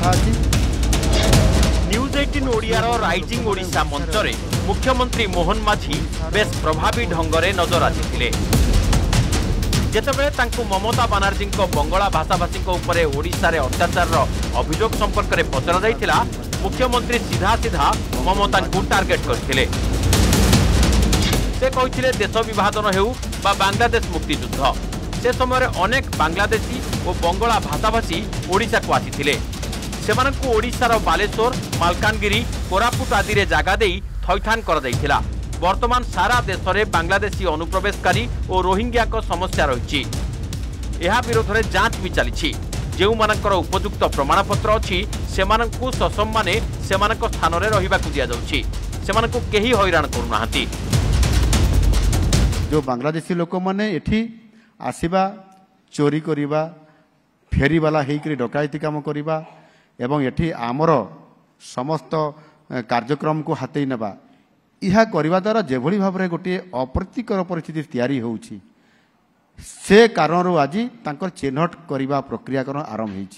कथा अछि। News 18 Odiyar rising Odisha मंचरे मुख्यमंत्री मोहन माझी बेस प्रभावी ढंगरे नजर आसिथिले। जेतेबेले तांकु ममता बानार्जी बंगला भाषाभाषी उपरे ओडिशा रे अत्याचार अभियोग संपर्क में पचरा जाइथिला, मुख्यमंत्री सीधा सीधा ममता को टार्गेट करथिले। से कहिथिले देश विभाजन हेउ बा बांग्लादेश मुक्तियुद्ध, से समय अनेक बांग्लादेशी और बंगला भाषाभाषी ओडिशा को आसिथिले। सेमानंकु ओडिशार बालेश्वर, मालकानगिरी, कोरापुट आदि रे जागा देई थैथान कर दैथिला। वर्तमान सारा देश में बांग्लादेशी अनुप्रवेशकारी और रोहिंग्या को समस्या रही। यह विरोध में जांच भी चली। जो मानकर उपयुक्त प्रमाणपत्र अच्छी सेमानंकु ससम्माने सेमानक स्थान में रहिबाकु दिया जाउछि। सेमानंकु केही हैरान करूनाहांती। जो बांग्लादेशी लोक मैंने एठी आसिबा, चोरी करिबा, फेरीवाला हेकरी डकायती काम करिबा एवं एठी आमर समस्त कार्यक्रम को हाथई नेबा, यह करने द्वारा जेभली भाव में गोटे अप्रीतिकर परिस्थिति तैयारी होउछि, से कारण आज तांकर चिन्हट करने प्रक्रियाकरण आरंभ होइछि।